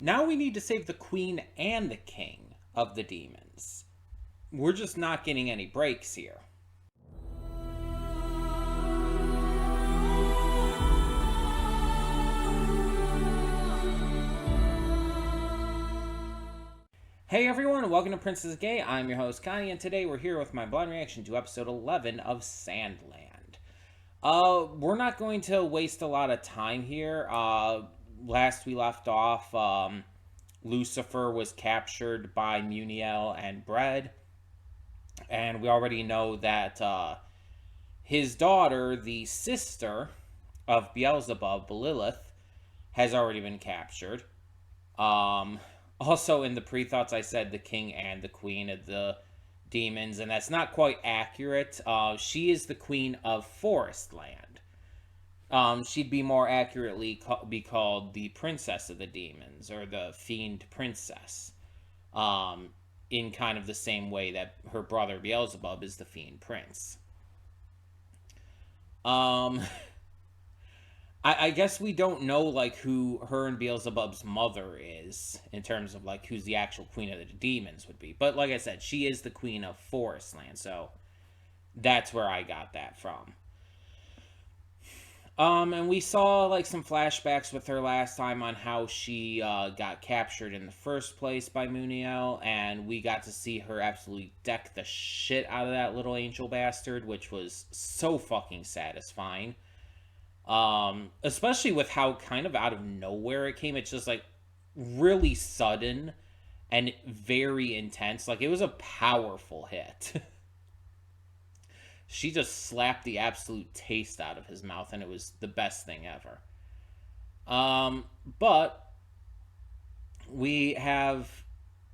Now we need to save the queen and the king of the demons. We're just not getting any breaks here. Hey everyone, welcome to Princess Gay. I'm your host Connie, and today we're here with my blind reaction to episode 11 of Sandland. We're not going to waste a lot of time here. Last we left off, Lucifer was captured by Muniel and Bread, and we already know that his daughter, the sister of Beelzebub, Lilith, has already been captured. Also, in the pre-thoughts, I said the king and the queen of the demons, and that's not quite accurate. She is the queen of Forestland. She'd be more accurately be called the princess of the demons, or the fiend princess, in kind of the same way that her brother Beelzebub is the fiend prince. Um, I guess we don't know like who her and Beelzebub's mother is in terms of like who's the actual queen of the demons would be. But like I said, she is the queen of Forestland, so that's where I got that from. And we saw like some flashbacks with her last time on how she got captured in the first place by Muniel, and we got to see her absolutely deck the shit out of that little angel bastard, which was so fucking satisfying. Especially with how kind of out of nowhere it came. It's just like really sudden and very intense. Like it was a powerful hit. She just slapped the absolute taste out of his mouth, and it was the best thing ever. But we have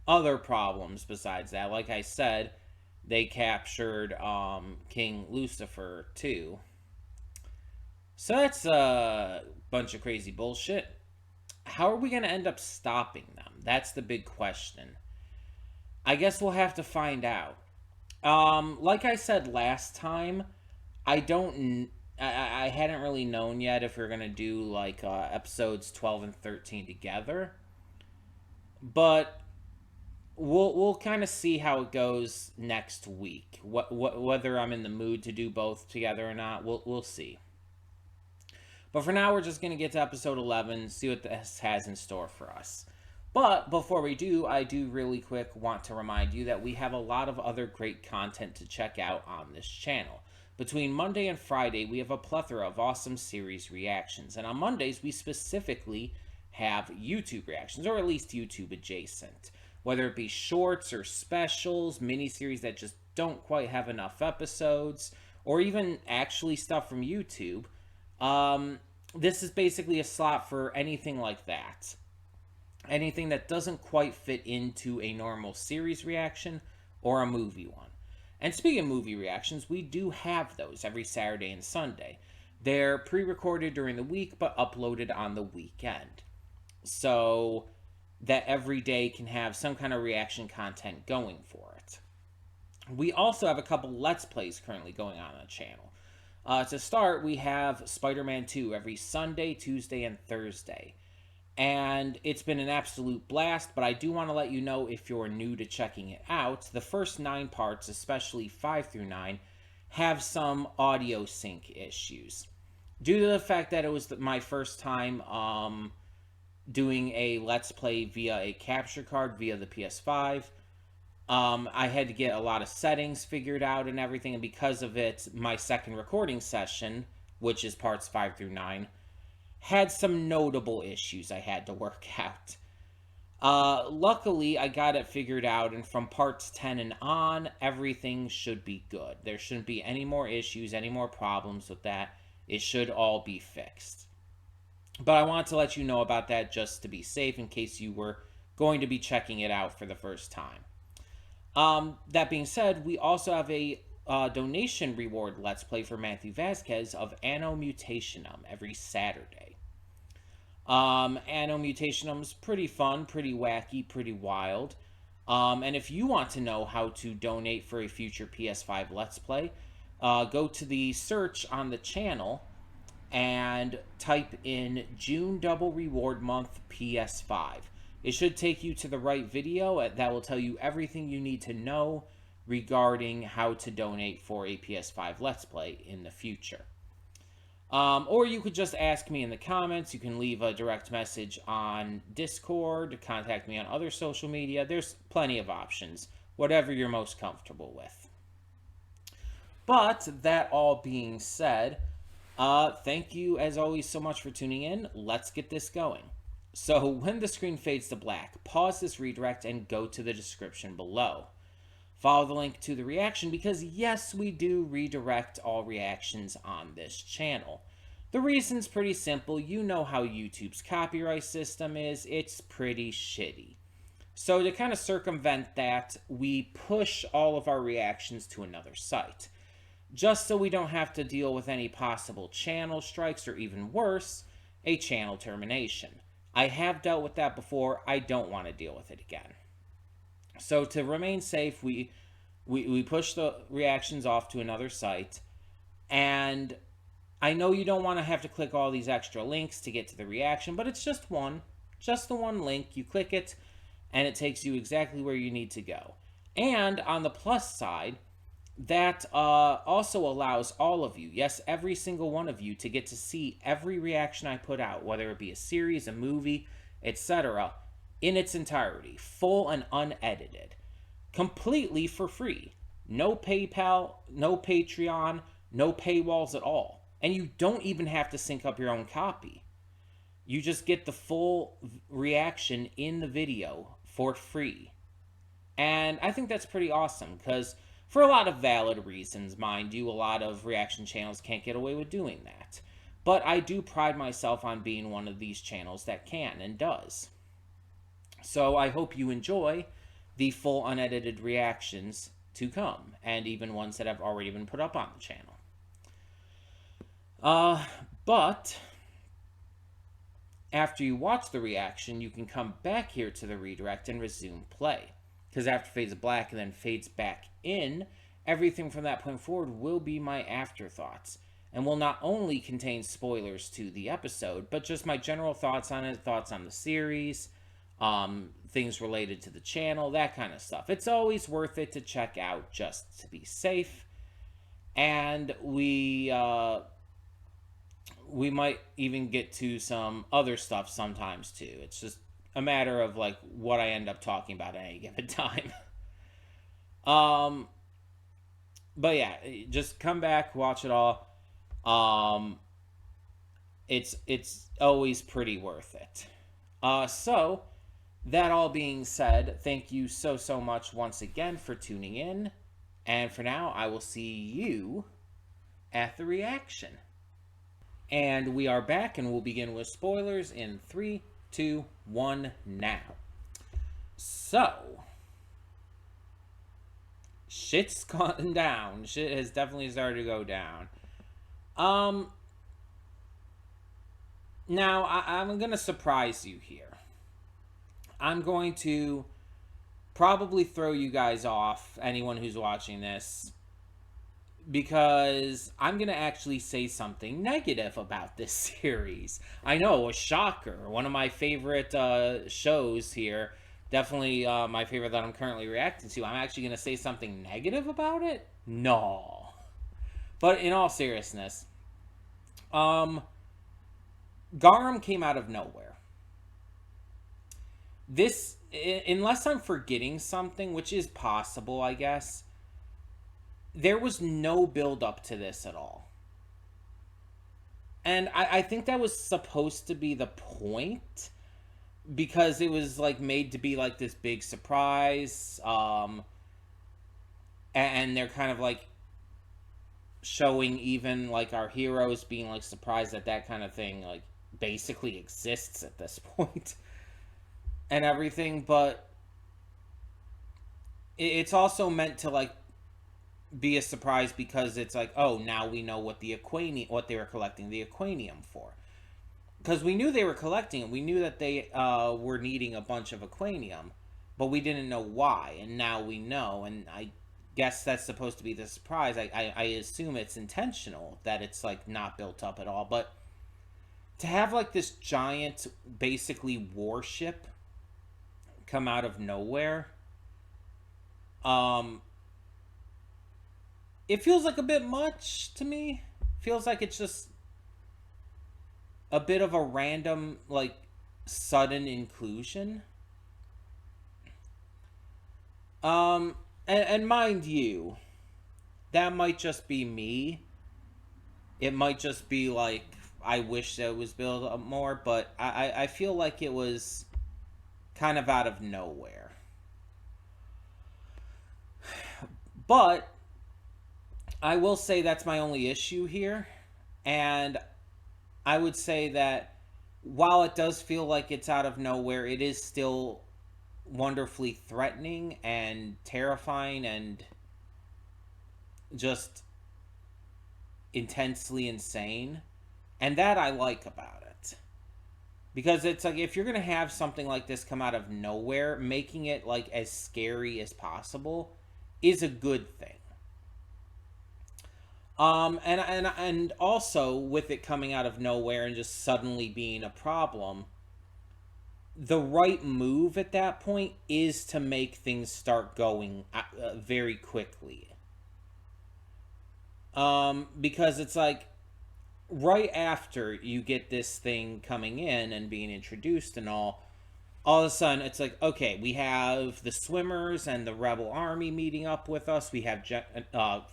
other problems besides that. Like I said, they captured King Lucifer too. So that's a bunch of crazy bullshit. How are we going to end up stopping them? That's the big question. I guess we'll have to find out. Like I said last time, I hadn't really known yet if we are gonna do like episodes 12 and 13 together, but we'll kind of see how it goes next week. Whether I'm in the mood to do both together or not, we'll see. But for now, we're just going to get to episode 11, see what this has in store for us. But before we do, I do really quick want to remind you that we have a lot of other great content to check out on this channel. Between Monday and Friday, we have a plethora of awesome series reactions. And on Mondays, we specifically have YouTube reactions, or at least YouTube adjacent. Whether it be shorts or specials, miniseries that just don't quite have enough episodes, or even actually stuff from YouTube. This is basically a slot for anything like that. Anything that doesn't quite fit into a normal series reaction or a movie one. And speaking of movie reactions, we do have those every Saturday and Sunday. They're pre-recorded during the week, but uploaded on the weekend. So that every day can have some kind of reaction content going for it. We also have a couple Let's Plays currently going on the channel. To start, we have Spider-Man 2 every Sunday, Tuesday, and Thursday. And it's been an absolute blast, but I do want to let you know if you're new to checking it out, the first 9 parts, especially 5 through 9, have some audio sync issues. Due to the fact that it was my first time doing a Let's Play via a capture card via the PS5, I had to get a lot of settings figured out and everything, and because of it, my second recording session, which is parts 5 through 9, had some notable issues I had to work out. Luckily, I got it figured out, and from parts 10 and on, everything should be good. There shouldn't be any more issues, any more problems with that. It should all be fixed. But I wanted to let you know about that just to be safe in case you were going to be checking it out for the first time. That being said, we also have a donation reward Let's Play for Matthew Vasquez of Anno Mutationum every Saturday. Anno Mutationum's pretty fun, pretty wacky, pretty wild. And if you want to know how to donate for a future PS5 Let's Play, go to the search on the channel and type in June Double Reward Month PS5. It should take you to the right video that will tell you everything you need to know regarding how to donate for a PS5 Let's Play in the future. Or you could just ask me in the comments. You can leave a direct message on Discord, contact me on other social media. There's plenty of options, whatever you're most comfortable with. But that all being said, thank you as always so much for tuning in. Let's get this going. So when the screen fades to black, pause this redirect and go to the description below. Follow the link to the reaction because yes, we do redirect all reactions on this channel. The reason's pretty simple. You know how YouTube's copyright system is. It's pretty shitty. So to kind of circumvent that, we push all of our reactions to another site, just so we don't have to deal with any possible channel strikes or even worse, a channel termination. I have dealt with that before. I don't want to deal with it again. So to remain safe, we push the reactions off to another site. And I know you don't want to have to click all these extra links to get to the reaction, but it's just the one link. You click it, and it takes you exactly where you need to go. And on the plus side, that also allows all of you, yes, every single one of you, to get to see every reaction I put out, whether it be a series, a movie, etc., in its entirety, full and unedited, completely for free. No PayPal, no Patreon, no paywalls at all. And you don't even have to sync up your own copy. You just get the full reaction in the video for free. And I think that's pretty awesome because for a lot of valid reasons, mind you, a lot of reaction channels can't get away with doing that. But I do pride myself on being one of these channels that can and does. So I hope you enjoy the full unedited reactions to come, and even ones that have already been put up on the channel. But after you watch the reaction, you can come back here to the redirect and resume play. Because after fades black and then fades back in, everything from that point forward will be my afterthoughts, and will not only contain spoilers to the episode, but just my general thoughts on it, thoughts on the series, things related to the channel, that kind of stuff. It's always worth it to check out just to be safe. And we might even get to some other stuff sometimes too. It's just a matter of like what I end up talking about at any given time. But yeah, just come back, watch it all. It's always pretty worth it. So that all being said, thank you so much once again for tuning in. And for now, I will see you at the reaction. And we are back, and we'll begin with spoilers in 3, 2, 1, now. So, shit's gone down. Shit has definitely started to go down. Now, I'm going to surprise you here. I'm going to probably throw you guys off, anyone who's watching this, because I'm going to actually say something negative about this series. I know, a shocker. One of my favorite shows here. Definitely my favorite that I'm currently reacting to. I'm actually going to say something negative about it? No. But in all seriousness, Garam came out of nowhere. This, unless I'm forgetting something, which is possible, I guess, there was no build up to this at all. And I think that was supposed to be the point, because it was like made to be like this big surprise. And they're kind of like showing even like our heroes being like surprised that kind of thing like basically exists at this point. And everything, but it's also meant to like be a surprise because it's like, oh, now we know what the what they were collecting the Aquanium for, because we knew they were collecting it. We knew that they were needing a bunch of Aquanium, but we didn't know why, and now we know. And I guess that's supposed to be the surprise. I assume it's intentional, that it's like not built up at all. But to have like this giant basically warship come out of nowhere, um, it feels like a bit much to me. Feels like it's just a bit of a random, like, sudden inclusion. Um, and mind you, that might just be me. It might just be like I wish that it was built up more, but I feel like it was kind of out of nowhere. But I will say that's my only issue here. And I would say that while it does feel like it's out of nowhere, it is still wonderfully threatening and terrifying and just intensely insane. And that I like about it. Because it's like if you're going to have something like this come out of nowhere, making it like as scary as possible is a good thing. And also with it coming out of nowhere and just suddenly being a problem, the right move at that point is to make things start going very quickly. Because it's like right after you get this thing coming in and being introduced and all of a sudden it's like, okay, we have the swimmers and the rebel army meeting up with us. We have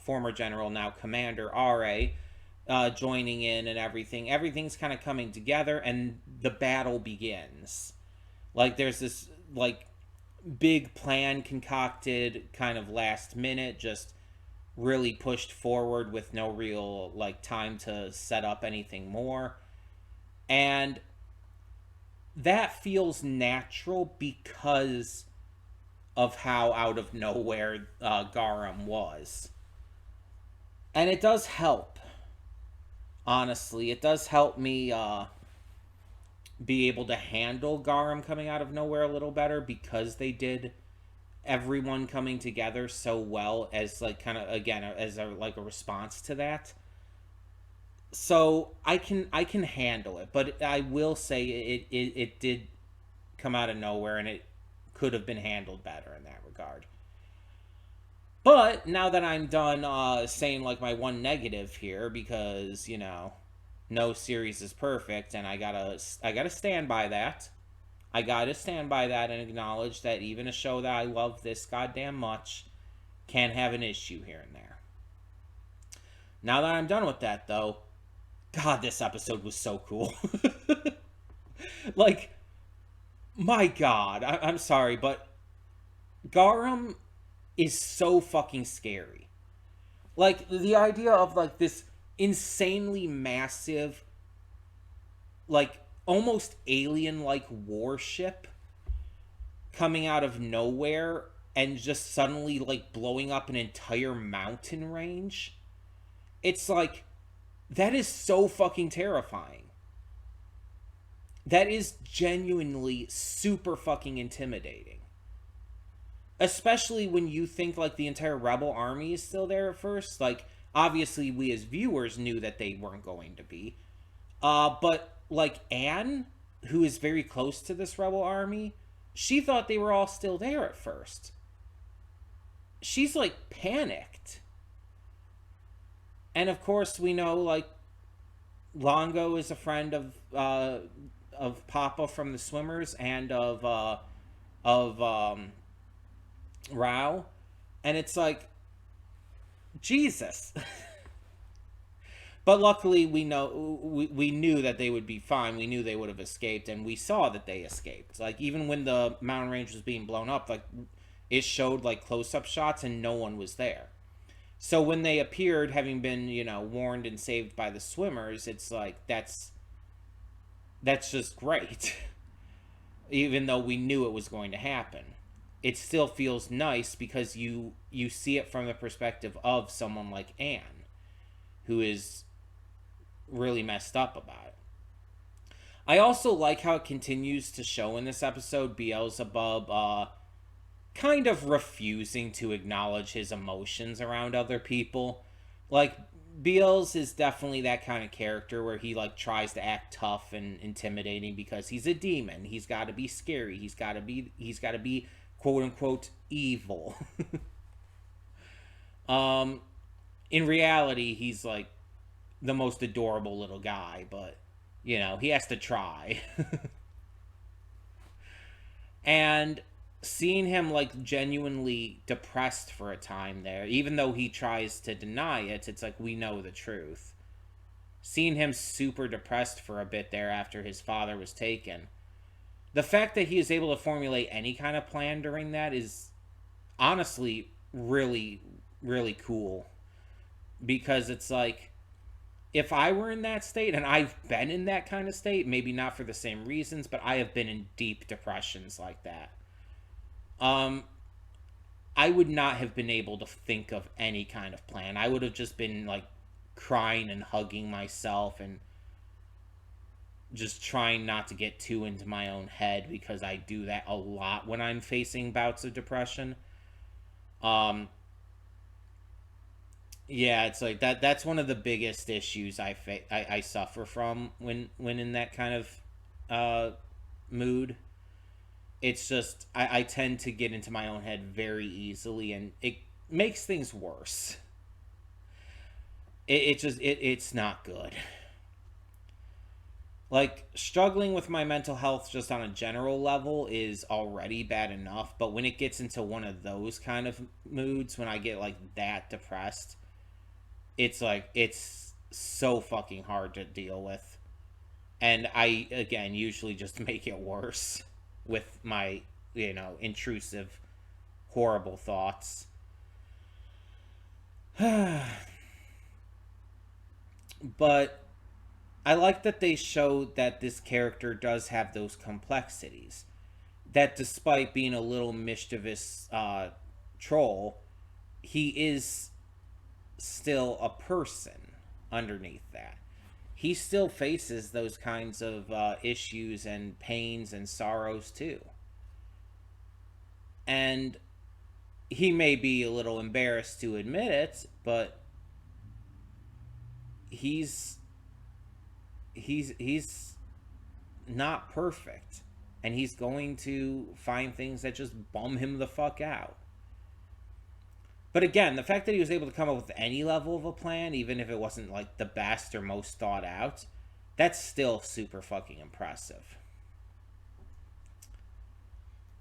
former general, now commander Ra, joining in and everything. Everything's kind of coming together and the battle begins. Like there's this like big plan concocted kind of last minute, just really pushed forward with no real like time to set up anything more. And that feels natural because of how out of nowhere Garum was. And it does help. Honestly, it does help me be able to handle Garum coming out of nowhere a little better because they did everyone coming together so well as like kind of again as a like a response to that. So I can handle it, but I will say it did come out of nowhere and it could have been handled better in that regard. But now that I'm done saying like my one negative here, because you know no series is perfect and I gotta stand by that. I gotta stand by that and acknowledge that even a show that I love this goddamn much can have an issue here and there. Now that I'm done with that though, God, this episode was so cool. Like, my God, I'm sorry, but Garum is so fucking scary. Like, the idea of, like, this insanely massive, like, almost alien-like warship coming out of nowhere and just suddenly, like, blowing up an entire mountain range. It's like, that is so fucking terrifying. That is genuinely super fucking intimidating. Especially when you think like the entire rebel army is still there at first. Like, obviously we as viewers knew that they weren't going to be. But like Anne, who is very close to this rebel army, she thought they were all still there at first. She's like panicked. And of course, we know like Longo is a friend of Papa from the Swimmers and of Rao, and it's like Jesus. But luckily, we knew that they would be fine. We knew they would have escaped, and we saw that they escaped. Like even when the mountain range was being blown up, like it showed like close-up shots, and no one was there. So when they appeared, having been, you know, warned and saved by the swimmers, it's like, that's just great. Even though we knew it was going to happen. It still feels nice because you see it from the perspective of someone like Anne, who is really messed up about it. I also like how it continues to show in this episode Beelzebub kind of refusing to acknowledge his emotions around other people. Like, Beals is definitely that kind of character where he like tries to act tough and intimidating because he's a demon. He's got to be scary. He's got to be quote unquote evil. um in reality, he's like the most adorable little guy, but he has to try. And seeing him like genuinely depressed for a time there, even though he tries to deny it, it's like we know the truth. Seeing him super depressed for a bit there after his father was taken, the fact that he is able to formulate any kind of plan during that is honestly really, really cool. Because it's like, if I were in that state, and I've been in that kind of state, maybe not for the same reasons, but I have been in deep depressions like that. Um, I would not have been able to think of any kind of plan. I would have just been like crying and hugging myself and just trying not to get too into my own head because I do that a lot when I'm facing bouts of depression. Um, yeah, it's like that's one of the biggest issues I suffer from when in that kind of mood. It's just I tend to get into my own head very easily, and it makes things worse. It's not good. Like, struggling with my mental health just on a general level is already bad enough, but when it gets into one of those kind of moods, when I get like that depressed, it's like it's so fucking hard to deal with. And I again usually just make it worse with my, intrusive horrible thoughts. But I like that they showed that this character does have those complexities. That despite being a little mischievous troll, he is still a person underneath that. He still faces those kinds of issues and pains and sorrows too. And he may be a little embarrassed to admit it, but he's he's not perfect, and he's going to find things that just bum him the fuck out. But again, the fact that he was able to come up with any level of a plan, even if it wasn't like the best or most thought out, that's still super fucking impressive.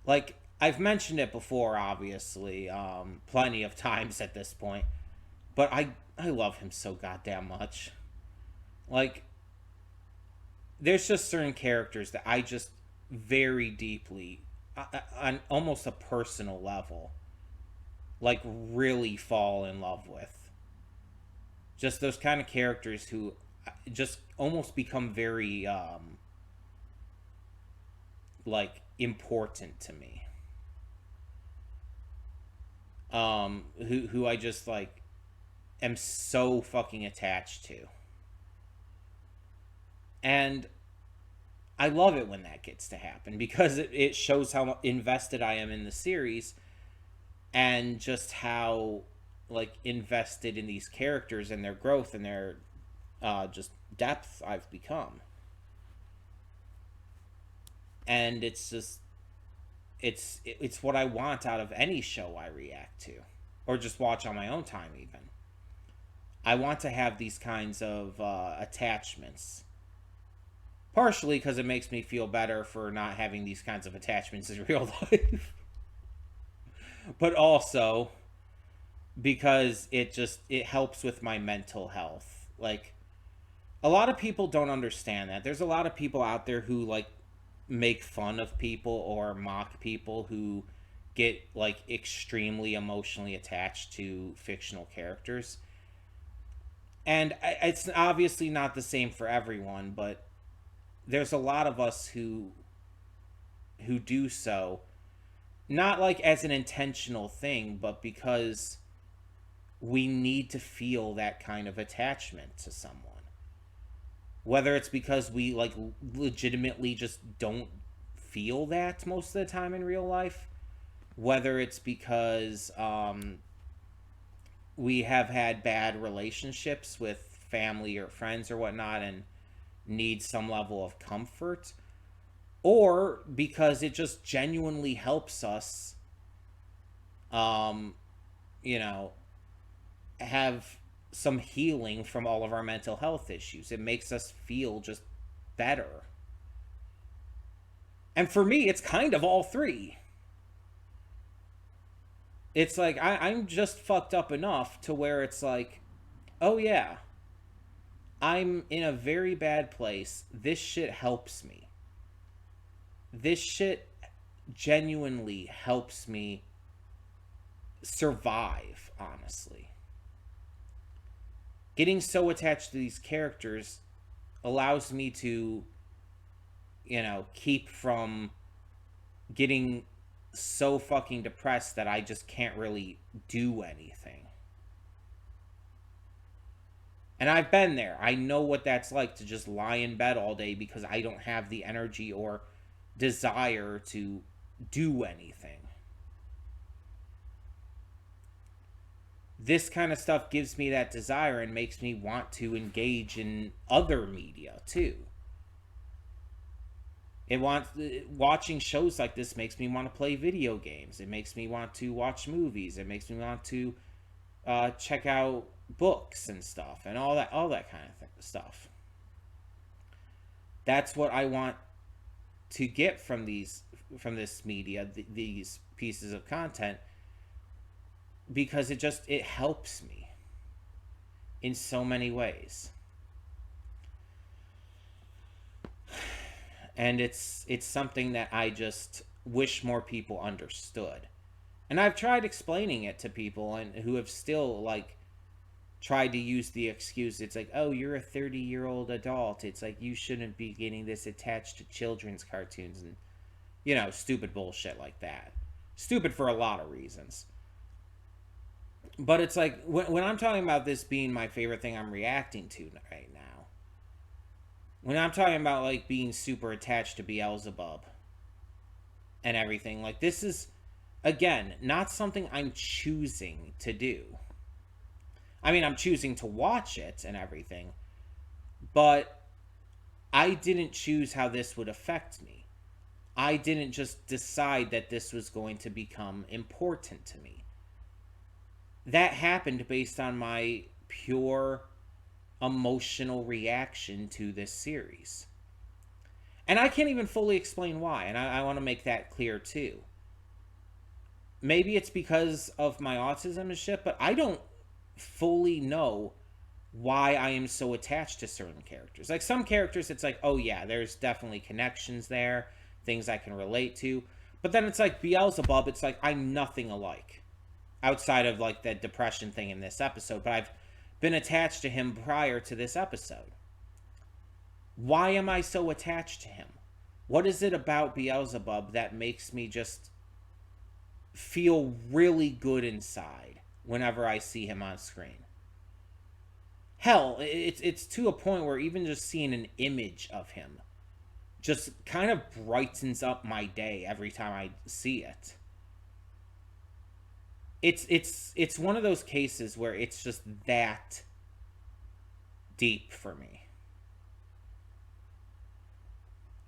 Like, I've mentioned it before, obviously, plenty of times at this point, but I love him so goddamn much. Like, there's just certain characters that I just very deeply, on almost a personal level, like really fall in love with. Just those kind of characters who just almost become very like important to me. Who I just like am so fucking attached to. And I love it when that gets to happen because it shows how invested I am in the series, and just how like invested in these characters and their growth and their just depth I've become. And it's just it's what I want out of any show I react to or just watch on my own time. Even I want to have these kinds of attachments, partially because it makes me feel better for not having these kinds of attachments in real life, but also because it helps with my mental health. Like, a lot of people don't understand that. There's a lot of people out there who like make fun of people or mock people who get like extremely emotionally attached to fictional characters. And it's obviously not the same for everyone, but there's a lot of us who do so, not like as an intentional thing, but because we need to feel that kind of attachment to someone. Whether it's because we like legitimately just don't feel that most of the time in real life, whether it's because we have had bad relationships with family or friends or whatnot and need some level of comfort, or because it just genuinely helps us, um, you know, have some healing from all of our mental health issues. It makes us feel just better. And for me, it's kind of all three. It's like I'm just fucked up enough to where it's like, oh yeah, I'm in a very bad place. This shit helps me. This shit genuinely helps me survive, honestly. Getting so attached to these characters allows me to, keep from getting so fucking depressed that I just can't really do anything. And I've been there. I know what that's like to just lie in bed all day because I don't have the energy or desire to do anything. This kind of stuff gives me that desire and makes me want to engage in other media too. Watching shows like this makes me want to play video games. It makes me want to watch movies. It makes me want to check out books and stuff and all that kind of stuff. That's what I want to get from this media, these pieces of content, because it helps me in so many ways. And it's something that I just wish more people understood. And I've tried explaining it to people and who have still tried to use the excuse. It's like, oh, you're a 30-year-old adult. It's like you shouldn't be getting this attached to children's cartoons and stupid bullshit like that. Stupid for a lot of reasons. But it's like when I'm talking about this being my favorite thing I'm reacting to right now, when I'm talking about being super attached to Beelzebub and everything, this is, again, not something I'm choosing to do. I mean, I'm choosing to watch it and everything, but I didn't choose how this would affect me. I didn't just decide that this was going to become important to me. That happened based on my pure emotional reaction to this series. And I can't even fully explain why, and I want to make that clear too. Maybe it's because of my autism and shit, but I don't fully know why I am so attached to certain characters. Some characters, it's like, oh yeah, there's definitely connections there, things I can relate to. But then it's like Beelzebub, it's like I'm nothing alike. Outside of that depression thing in this episode, but I've been attached to him prior to this episode. Why am I so attached to him? What is it about Beelzebub that makes me just feel really good inside whenever I see him on screen? Hell, it's to a point where even just seeing an image of him just kind of brightens up my day every time I see it. It's one of those cases where it's just that deep for me.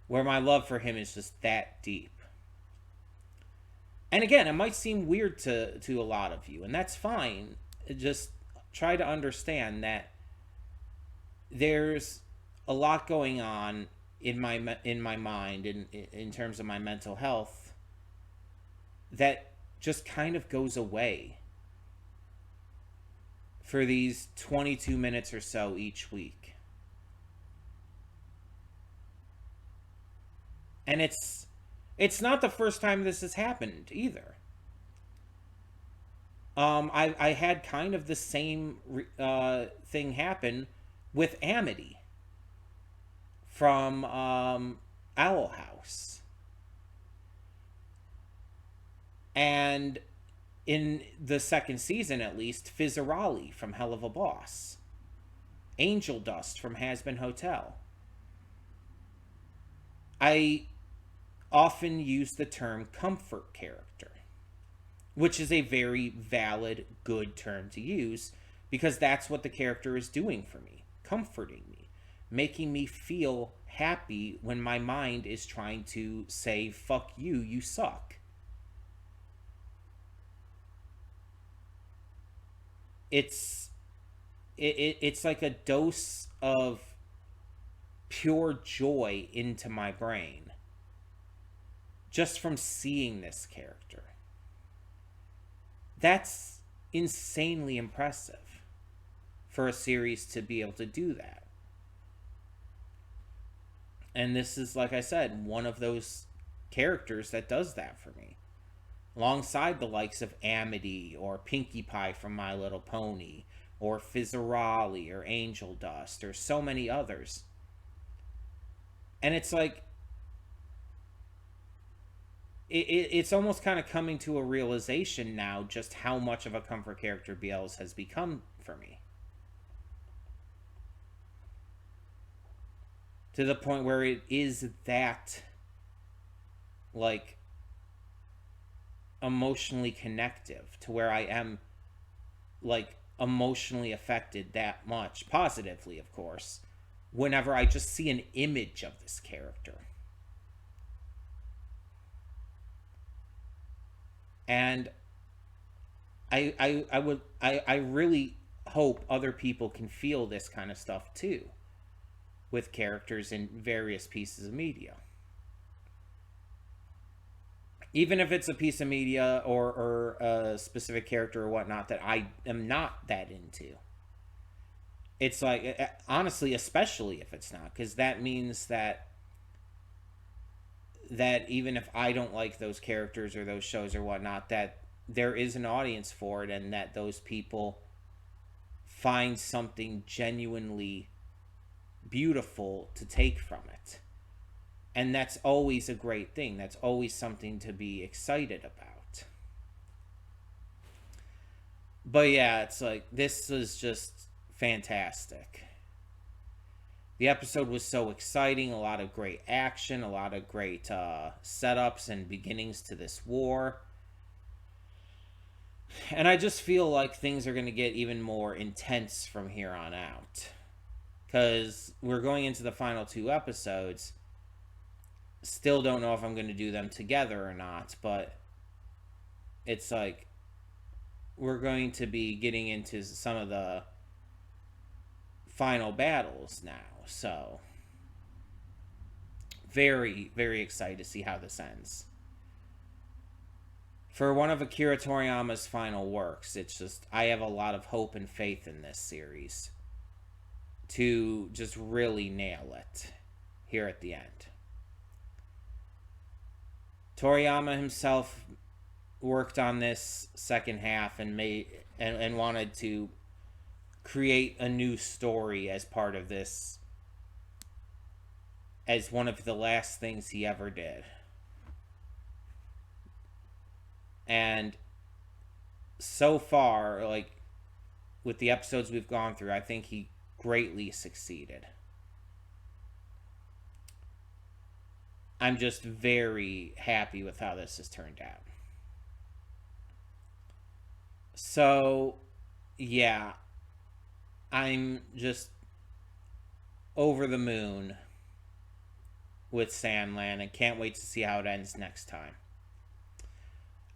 Where my love for him is just that deep. And again, it might seem weird to a lot of you, and that's fine. Just try to understand that there's a lot going on in my mind in terms of my mental health that just kind of goes away for these 22 minutes or so each week. And it's not the first time this has happened either. I had kind of the same thing happen with Amity from Owl House. And in the second season, at least, Fizzarali from Hell of a Boss. Angel Dust from Hazbin Hotel. I often use the term comfort character. which is a very valid, good term to use because that's what the character is doing for me, comforting me, making me feel happy when my mind is trying to say, fuck you, you suck. It's it's like a dose of pure joy into my brain just from seeing this character. That's insanely impressive for a series to be able to do that. And this is, like I said, one of those characters that does that for me. Alongside the likes of Amity or Pinkie Pie from My Little Pony or Fizzarolli or Angel Dust or so many others. And it's like, it's almost kind of coming to a realization now just how much of a comfort character BLs has become for me. To the point where it is that, like, emotionally connective, to where I am, like, emotionally affected that much, positively, of course, whenever I just see an image of this character. And I really hope other people can feel this kind of stuff too with characters in various pieces of media. Even if it's a piece of media or a specific character or whatnot that I am not that into. It's like, honestly, especially if it's not, because that means that even if I don't like those characters or those shows or whatnot, that there is an audience for it, and that those people find something genuinely beautiful to take from it. And that's always a great thing. That's always something to be excited about. But yeah, it's like, this is just fantastic. The episode was so exciting, a lot of great action, a lot of great setups and beginnings to this war. And I just feel like things are going to get even more intense from here on out. Because we're going into the final two episodes. Still don't know if I'm going to do them together or not, but it's like we're going to be getting into some of the final battles now. So, very, very excited to see how this ends. For one of Akira Toriyama's final works, it's just, I have a lot of hope and faith in this series to just really nail it here at the end. Toriyama himself worked on this second half and wanted to create a new story as part of this, as one of the last things he ever did. And so far, like, with the episodes we've gone through, I think he greatly succeeded. I'm just very happy with how this has turned out. So, yeah, I'm just over the moon with Sandland and can't wait to see how it ends next time.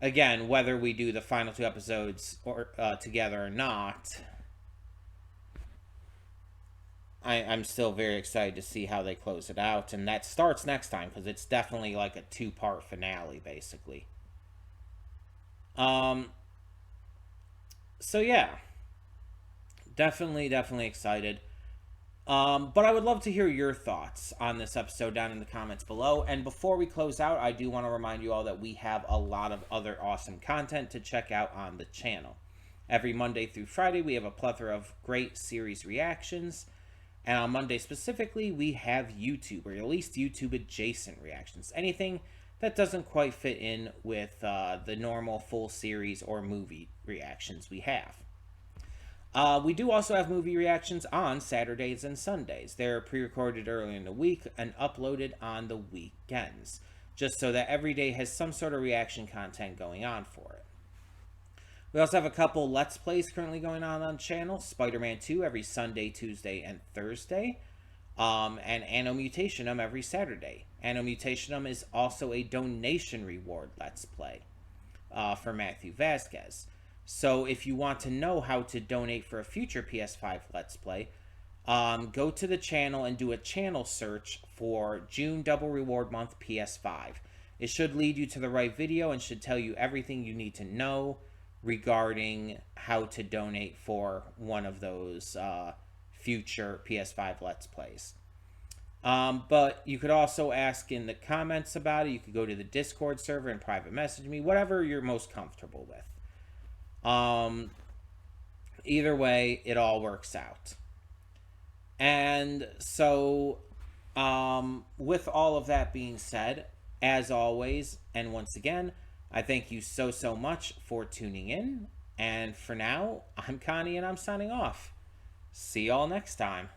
Again, whether we do the final two episodes or together or not, I'm still very excited to see how they close it out. And that starts next time, because it's definitely like a two-part finale, basically. So yeah, definitely excited. But I would love to hear your thoughts on this episode down in the comments below. And before we close out, I do want to remind you all that we have a lot of other awesome content to check out on the channel. Every Monday through Friday, we have a plethora of great series reactions. And on Monday specifically, we have YouTube, or at least YouTube adjacent reactions. Anything that doesn't quite fit in with the normal full series or movie reactions we have. We do also have movie reactions on Saturdays and Sundays. They're pre-recorded early in the week and uploaded on the weekends, just so that every day has some sort of reaction content going on for it. We also have a couple Let's Plays currently going on the channel. Spider-Man 2 every Sunday, Tuesday, and Thursday. And Anno Mutationum every Saturday. Anno Mutationum is also a donation reward Let's Play for Matthew Vasquez. So if you want to know how to donate for a future PS5 Let's Play, go to the channel and do a channel search for June Double Reward Month PS5. It should lead you to the right video and should tell you everything you need to know regarding how to donate for one of those future PS5 Let's Plays. But you could also ask in the comments about it. You could go to the Discord server and private message me, whatever you're most comfortable with. Either way, it all works out. And so, with all of that being said, as always, and once again, I thank you so much for tuning in. And for now, I'm Connie and I'm signing off. See y'all next time.